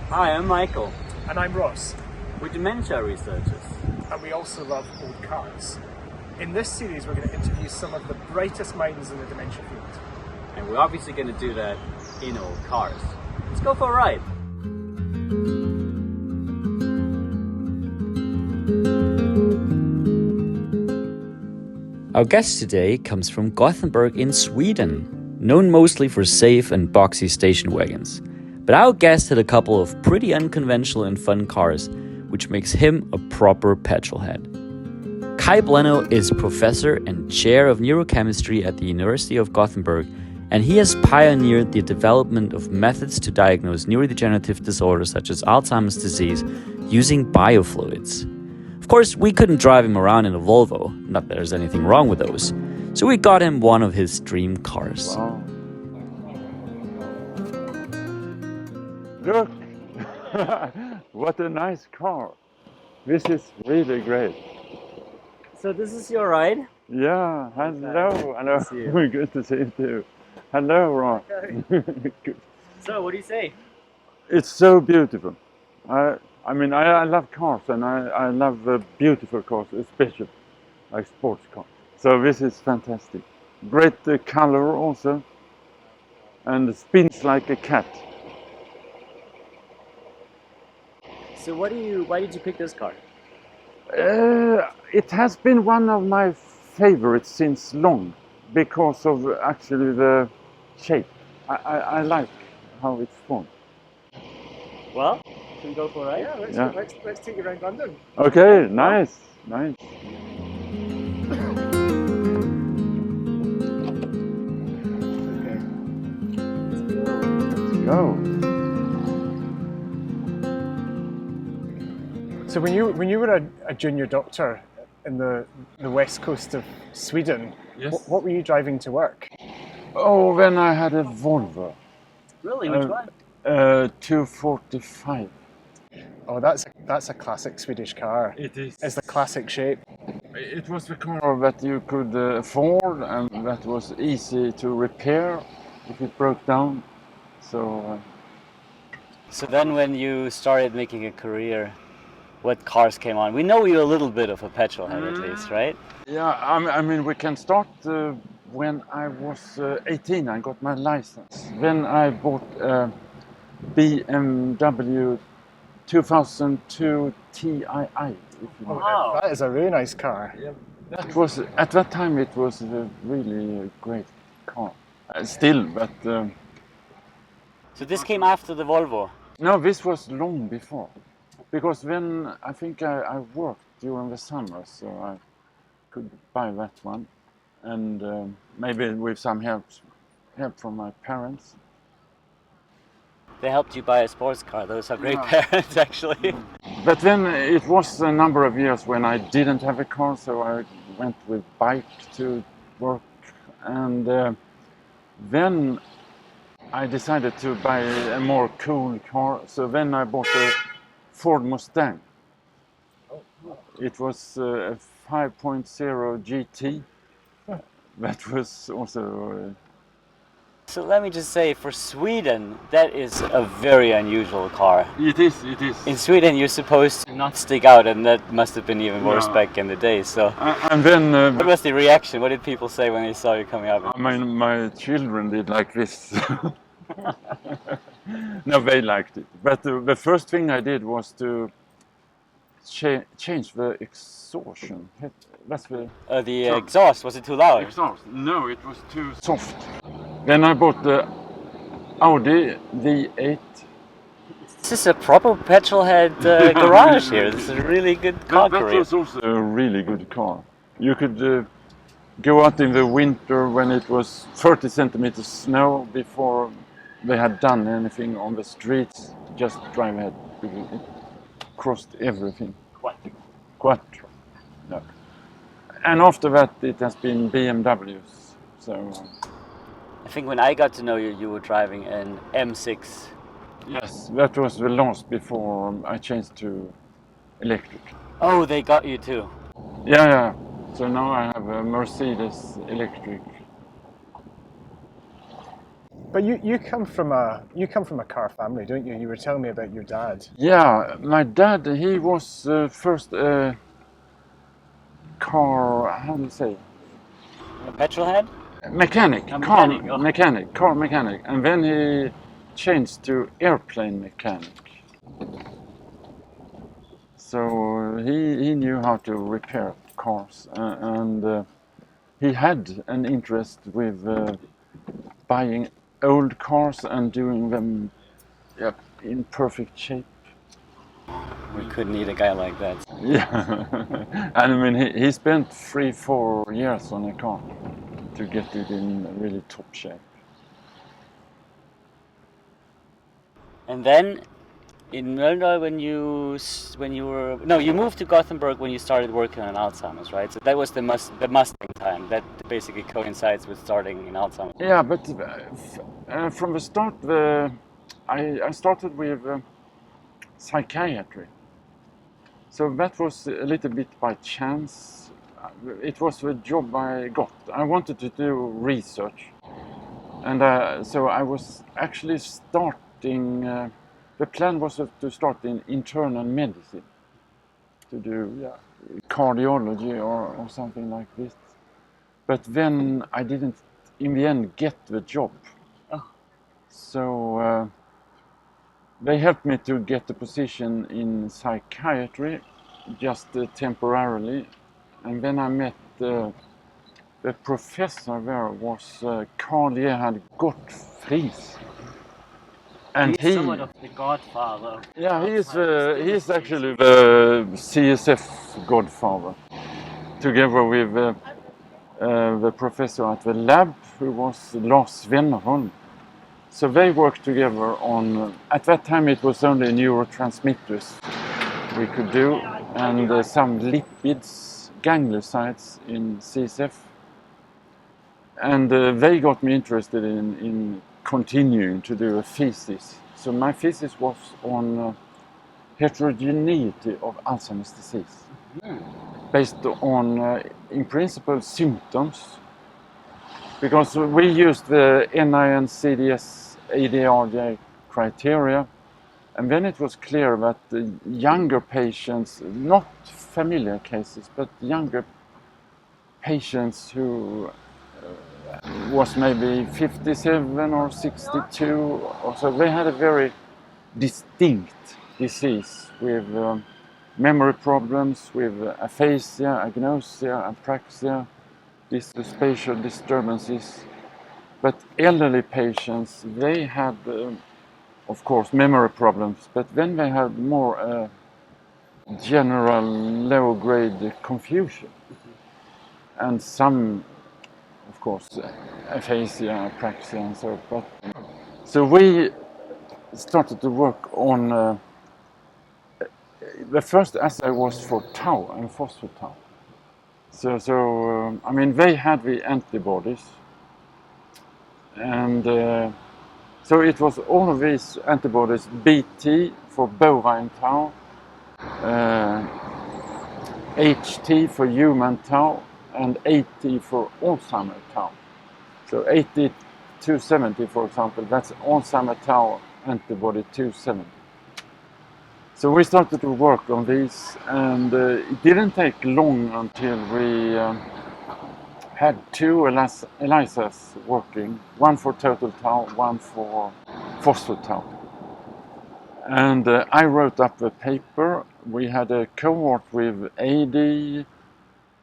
Hi, I'm Michael. And I'm Ross, We're dementia researchers. and we also love old cars. In this series, we're going to interview some of the brightest minds in the dementia field. And we're obviously going to do that in old cars. Let's go for a ride. Our guest today comes from Gothenburg in Sweden, known mostly for safe and boxy station wagons. But our guest had a couple of pretty unconventional and fun cars, which makes him a proper petrolhead. Kaj Blennow is professor and chair of neurochemistry at the University of Gothenburg, and he has pioneered the development of methods to diagnose neurodegenerative disorders such as Alzheimer's disease using biofluids. Of course, we couldn't drive him around in a Volvo, not that there's anything wrong with those, so we got him one of his dream cars. Wow. Look! What a nice car! This is really great. So this is your ride? Yeah, hello, hello. to see you. Good to see you too. Hello, Ron. Good. So what do you say? It's so beautiful. I mean, I love cars, and I love beautiful cars, especially like sports cars. So this is fantastic. Great color also, and spins like a cat. So why did you pick this car? It has been one of my favorites since long, because of actually the shape. I like how it's formed. Well, can we go for a ride? Yeah, let's take you around London. Okay, nice. Let's go. So when you were a junior doctor in the west coast of Sweden, Yes. what were you driving to work? Oh, when I had a Volvo, Really? Which one? 245. Oh, that's a classic Swedish car. It is. It's the classic shape. It was the car that you could afford, and that was easy to repair if it broke down. So. So then when you started making a career, what cars came on? We know you're a little bit of a petrolhead at least, right? Yeah, I mean, we can start when I was 18. I got my license. Then I bought a BMW 2002 Tii. If you know. Wow. That is a really nice car. That was at that time. It was a really great car. Still, but So this came after the Volvo. no, this was long before. Because then I think I worked during the summer, so I could buy that one, and maybe with some help from my parents. They helped you buy a sports car. Those are great parents, actually. But then it was a number of years when I didn't have a car, so I went with bike to work, and then I decided to buy a more cool car. So then I bought a Ford Mustang. It was a 5.0 GT. That was also. So let me just say, for Sweden, that is a very unusual car. It is. In Sweden, you're supposed to not stick out, and that must have been even worse No. back in the day. So, And then. what was the reaction? What did people say when they saw you coming up? My children did like this. No, they liked it. But the first thing I did was to change the exhaustion. That's the The exhaust, was it too loud? exhaust. No, it was too soft. Then I bought the Audi V8. This is a proper petrolhead garage here. This is a really good car That career. was also a really good car. You could go out in the winter when it was 30 centimeters snow before they had done anything on the streets. Just drive ahead. It crossed everything. Quattro. No. And after that, it has been BMWs. So. I think when I got to know you, you were driving an M6. Yes, that was the last before I changed to electric. Oh, they got you too. Yeah. So now I have a Mercedes electric But you come from a car family, don't you? You were telling me about your dad. Yeah, my dad, he was first a car, how do you say? A petrol head? Mechanic, A car mechanic, oh. mechanic, car mechanic. And then he changed to airplane mechanic. So he knew how to repair cars, and he had an interest with buying old cars and doing them in perfect shape. We could need a guy like that. Yeah, and I mean he spent 3-4 years on a car to get it in really top shape. And then in Mölndal, you moved to Gothenburg when you started working on Alzheimer's, right? So that was the Mustang time. That basically coincides with starting in Alzheimer's. Yeah, but from the start, I started with psychiatry. So that was a little bit by chance. It was a job I got. I wanted to do research, and so I was actually starting. The plan was to start in internal medicine, to do cardiology or something like this. But then I didn't, in the end, get the job. Oh. So they helped me to get a position in psychiatry, just temporarily. And then I met the professor there was Kaj Blennow. And He's somewhat of the godfather. Yeah, he's actually the CSF godfather, together with the professor at the lab, who was Lars Wennerholm. So they worked together on, at that time it was only neurotransmitters we could do, and some lipids, gangliosides in CSF. And they got me interested in continuing to do a thesis. So my thesis was on heterogeneity of Alzheimer's disease, based on, in principle, symptoms. Because we used the NIN-CDS ADRJ criteria, and then it was clear that the younger patients, not familiar cases, but younger patients who was maybe 57 or 62 or so, they had a very distinct disease with memory problems, with aphasia, agnosia, apraxia, these spatial disturbances. But elderly patients, they had, of course, memory problems, but then they had more general low-grade confusion. And some, of course, aphasia, apraxia, and so forth. So we started to work on the first assay was for tau and phospho-tau. So I mean, they had the antibodies, and so it was all of these antibodies: BT for bovine tau, HT for human tau, and AT for Alzheimer tau. So AT270, for example, that's Alzheimer tau antibody 270. So we started to work on these, and it didn't take long until we had two ELISAs working, one for total tau, one for phospho-tau. And I wrote up a paper. We had a cohort with AD,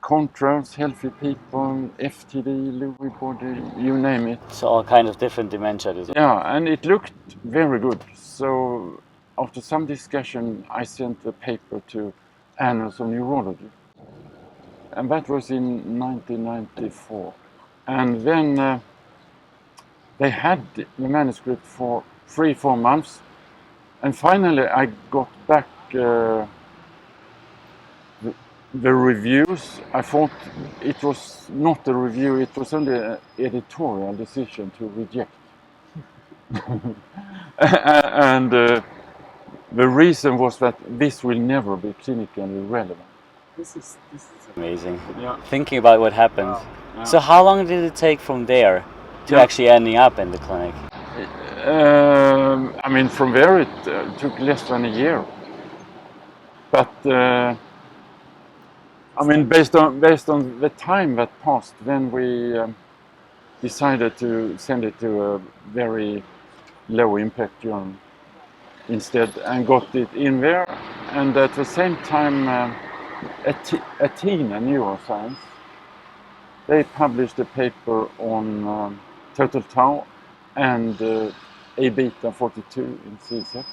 controls, healthy people, FTD, Lewy body, you name it. So all kind of different dementia disorders. Yeah, and it looked very good. So after some discussion, I sent the paper to Annals of Neurology. And that was in 1994. And then they had the manuscript for 3-4 months. And finally, I got back the reviews. I thought it was not a review, it was only an editorial decision to reject. And the reason was that this will never be clinically relevant. This is amazing. Yeah. Thinking about what happened. Yeah. So how long did it take from there to actually ending up in the clinic? I mean, from there it took less than a year. But I mean, based on the time that passed, then we decided to send it to a very low impact journal instead, and got it in there. And at the same time, Athena Neuroscience, they published a paper on total tau and A beta 42 in CSF.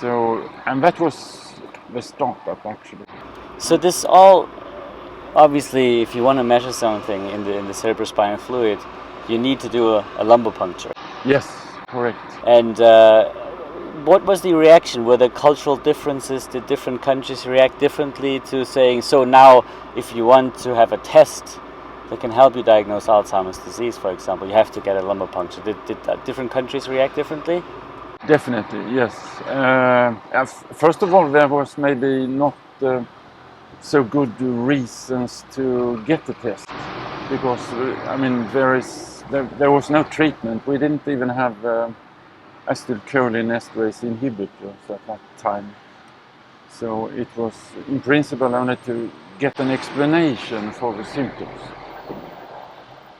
So, and that was the startup actually. So this all, obviously, if you want to measure something in the cerebrospinal fluid, you need to do a lumbar puncture. Yes, correct. And what was the reaction? Were there cultural differences? Did different countries react differently to saying, so now if you want to have a test that can help you diagnose Alzheimer's disease, for example, you have to get a lumbar puncture. Did different countries react differently? Definitely, yes. First of all, there was maybe not so good reasons to get the test, because I mean there was no treatment. We didn't even have acetylcholine esterase inhibitors at that time, so it was in principle only to get an explanation for the symptoms.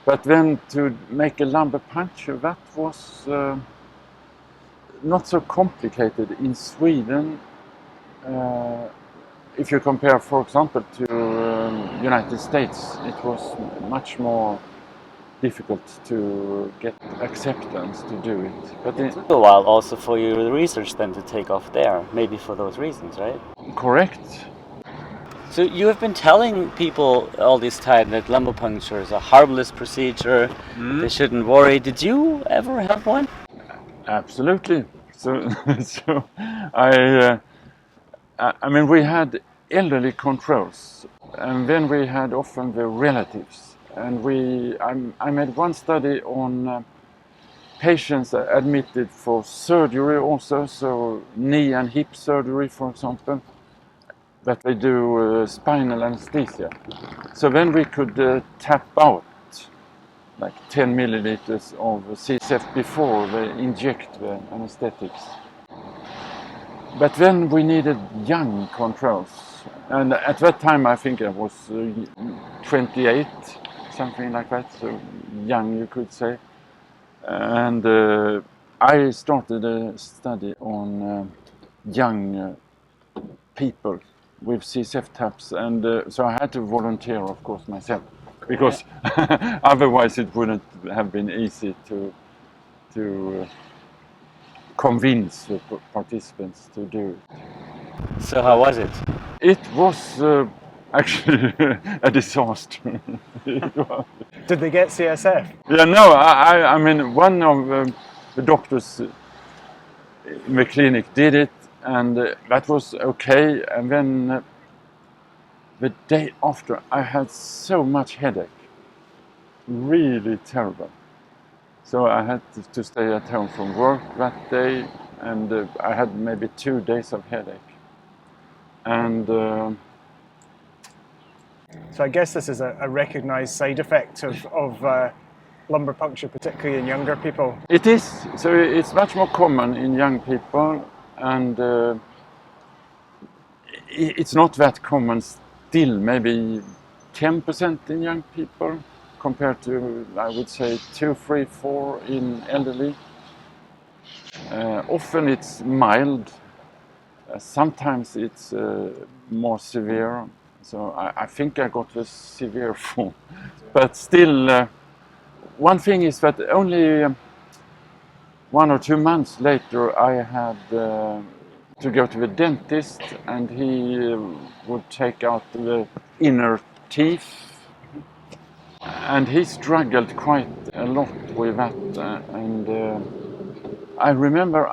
But then to make a lumbar puncture, that was not so complicated in Sweden. If you compare, for example, to United States, it was much more difficult to get acceptance to do it. But It took a while also for your research then to take off there, maybe for those reasons, right? correct. So you have been telling people all this time that lumbar puncture is a harmless procedure, they shouldn't worry. Did you ever have one? Absolutely. So, so I mean, we had elderly controls, and then we had often the relatives. And I made one study on patients admitted for surgery also, so knee and hip surgery, for example, that they do spinal anesthesia. So then we could tap out like 10 milliliters of CSF before they inject the anesthetics. But then we needed young controls. And at that time, I think I was 28, something like that, so young you could say. And I started a study on young people with CSF taps, and so I had to volunteer, of course, myself, because otherwise it wouldn't have been easy to convince the participants to do it. So how was it? It was actually a disaster. Did they get CSF? Yeah, no, I mean, one of the doctors in the clinic did it, and that was okay. And then the day after, I had so much headache, really terrible. So I had to stay at home from work that day, and I had maybe 2 days of headache. And So I guess this is a recognized side effect of lumbar puncture, particularly in younger people. it is, so it's much more common in young people, and it's not that common still, maybe 10% in young people compared to, I would say, 2, 3, 4 in elderly. Often it's mild, sometimes it's more severe, so I think I got the severe form. But still, one thing is that only 1 or 2 months later I had to go to the dentist, and he would take out the inner teeth, and he struggled quite a lot with that, and I remember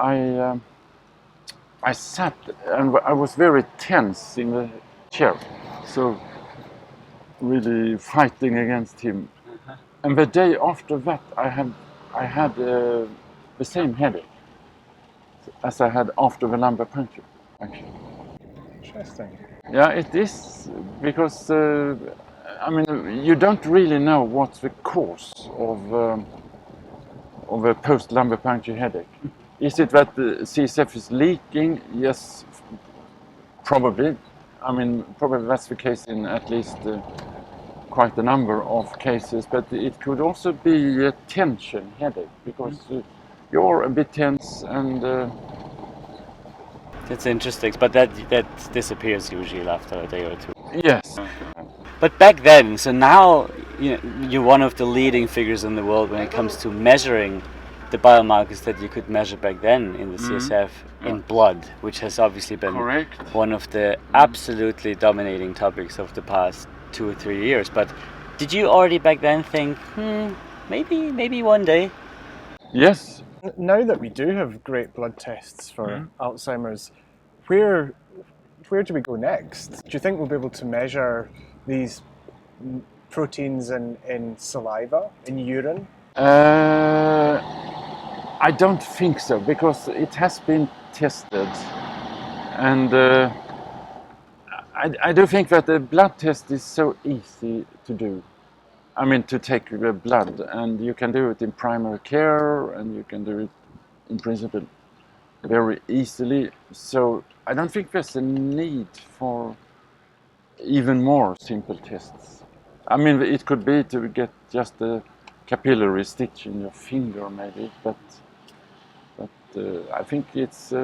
I sat and I was very tense in the chair, so really fighting against him. And the day after that I had the same headache as I had after the lumbar puncture, actually. Interesting. Yeah, it is, because I mean, you don't really know what's the cause of a post-lumbar puncture headache. Is it that the CSF is leaking? Yes, probably. I mean, probably that's the case in at least quite a number of cases, but it could also be a tension headache because you're a bit tense and That's interesting, but that disappears usually after a day or two. yes. But back then, so now you're one of the leading figures in the world when it comes to measuring the biomarkers that you could measure back then in the CSF in blood, which has obviously been Correct. one of the absolutely dominating topics of the past 2 or 3 years. But did you already back then think, maybe one day? Yes. Now that we do have great blood tests for Alzheimer's, where do we go next? Do you think we'll be able to measure these proteins in saliva, in urine? I don't think so, because it has been tested, and I do think that the blood test is so easy to do. I mean, to take the blood, and you can do it in primary care, and you can do it in principle very easily. So I don't think there's a need for even more simple tests. I mean, it could be to get just a capillary stitch in your finger, maybe, but I think it's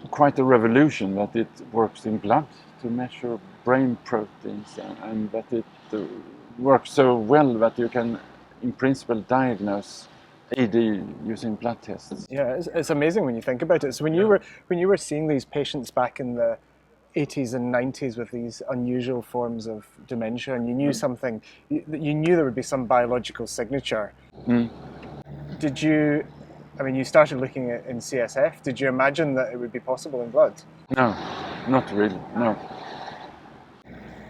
quite a revolution that it works in blood to measure brain proteins, and that it works so well that you can, in principle, diagnose AD using blood tests. Yeah, it's amazing when you think about it. So when you were seeing these patients back in the 80s and 90s with these unusual forms of dementia, and you knew something, you knew there would be some biological signature. Did you, I mean, you started looking at in CSF, did you imagine that it would be possible in blood? No, not really, no.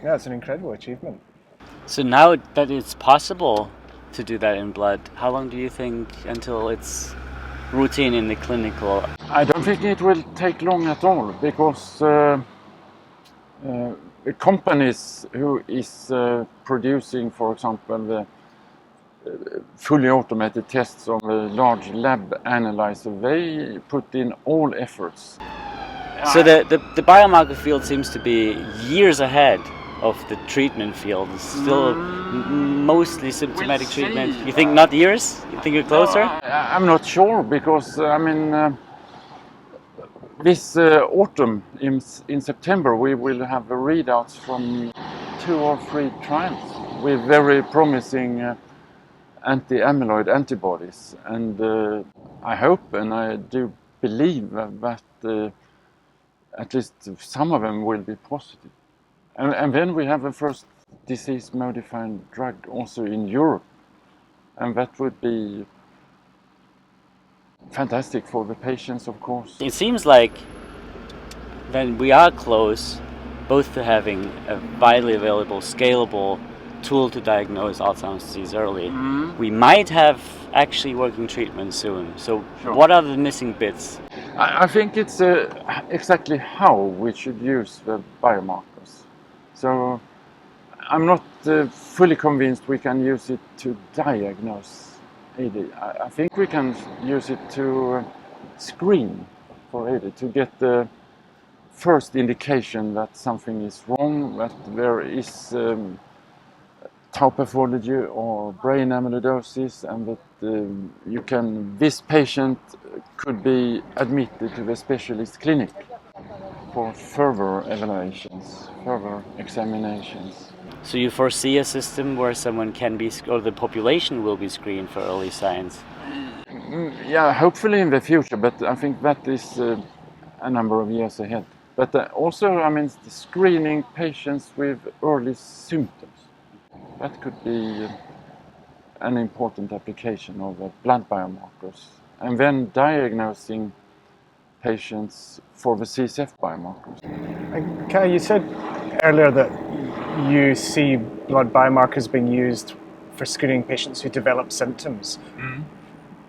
Yeah, it's an incredible achievement. So now that it's possible to do that in blood, how long do you think until it's routine in the clinical? I don't think it will take long at all, because the companies who is producing, for example, the fully automated tests of a large lab analyzer, they put in all efforts. So the biomarker field seems to be years ahead of the treatment field. It's still mostly symptomatic treatment. You think not years? You think you're closer? No, I'm not sure, because I mean, this autumn in September we will have readouts from 2 or 3 trials with very promising anti-amyloid antibodies, and I hope and I do believe that at least some of them will be positive. And then we have a first disease-modifying drug also in Europe, and that would be fantastic for the patients, of course. It seems like then we are close both to having a widely available, scalable tool to diagnose Alzheimer's disease early. We might have actually working treatment soon. So what are the missing bits? I think it's exactly how we should use the biomarkers. So I'm not fully convinced we can use it to diagnose AD. I think we can use it to screen for AD, to get the first indication that something is wrong, that there is tau pathology or brain amyloidosis, and that this patient could be admitted to the specialist clinic for further evaluations, further examinations. So you foresee a system where someone can be, or the population will be screened for early signs? Yeah, hopefully in the future, but I think that is a number of years ahead. But also, I mean, screening patients with early symptoms. That could be an important application of the blood biomarkers. And then diagnosing patients for the CSF biomarkers. Kai, you said earlier that you see blood biomarkers being used for screening patients who develop symptoms.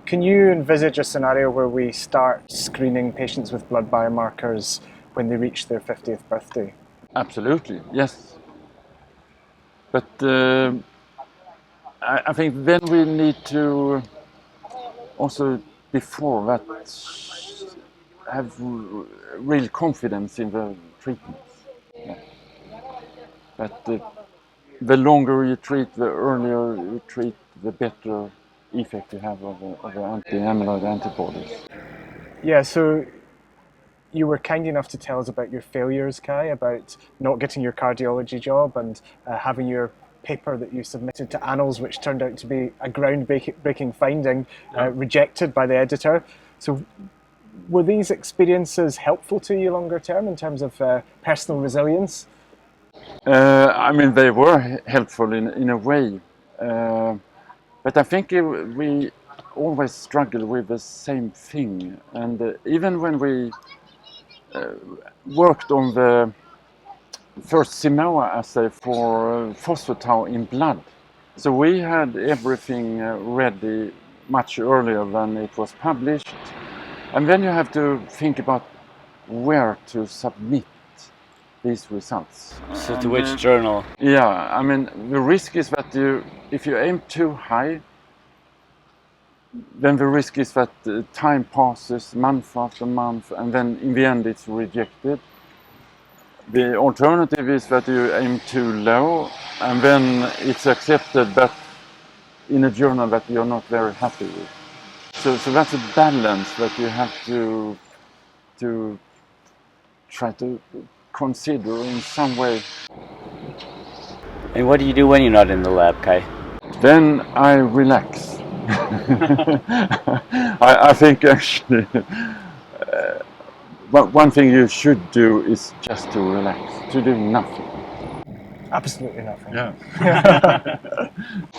Can you envisage a scenario where we start screening patients with blood biomarkers when they reach their 50th birthday? Absolutely, yes. But I think then we need to also, before that, have real confidence in the treatments. Yeah. But the longer you treat, the earlier you treat, the better effect you have of the anti-amyloid antibodies. Yeah, so you were kind enough to tell us about your failures, Kai, about not getting your cardiology job and having your paper that you submitted to Annals, which turned out to be a groundbreaking finding, rejected by the editor. So were these experiences helpful to you longer term in terms of personal resilience? I mean, they were helpful in a way, but I think we always struggle with the same thing. And even when we worked on the first Simoa assay for phospho-tau in blood, so we had everything ready much earlier than it was published. And then you have to think about where to submit these results. So to which journal? Yeah, I mean, the risk is that if you aim too high, then the risk is that time passes month after month, and then in the end it's rejected. The alternative is that you aim too low, and then it's accepted, but in a journal that you're not very happy with. So that's a balance that you have to try to consider in some way. And what do you do when you're not in the lab, Kai? Then I relax. I think actually one thing you should do is just to relax, to do nothing. Absolutely nothing. Yeah.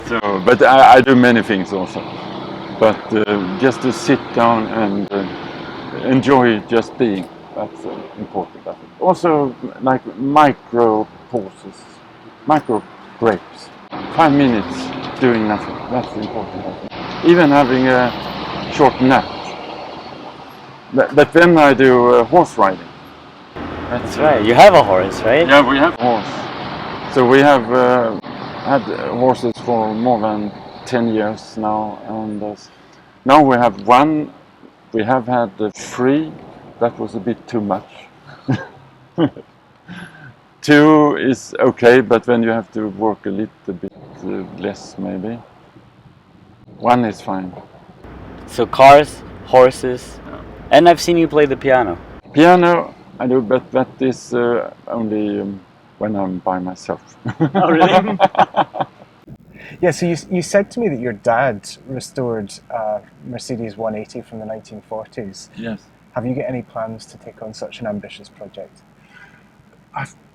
So, but I do many things also. But just to sit down and enjoy just being, that's important, I think. Also, like micro pauses, micro breaks. 5 minutes doing nothing, that's important, I think. Even having a short nap. But then I do horse riding. That's right. You have a horse, right? Yeah, we have a horse. So we have had horses for more than 10 years now, and now we have one. We have had 3. That was a bit too much. 2 is okay, but then you have to work a little bit less maybe. 1 is fine. So cars, horses, and I've seen you play the piano. Piano I do, but that is only when I'm by myself. Oh, really? Yeah, so you said to me that your dad restored a Mercedes 180 from the 1940s. Yes. Have you got any plans to take on such an ambitious project?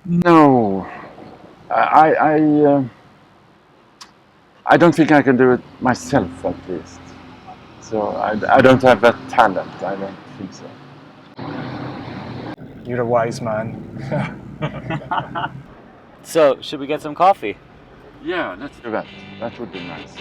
No, I don't think I can do it myself, at least. So I don't have that talent. I don't think so. You're a wise man. So, should we get some coffee? Yeah, let's do that. That would be nice.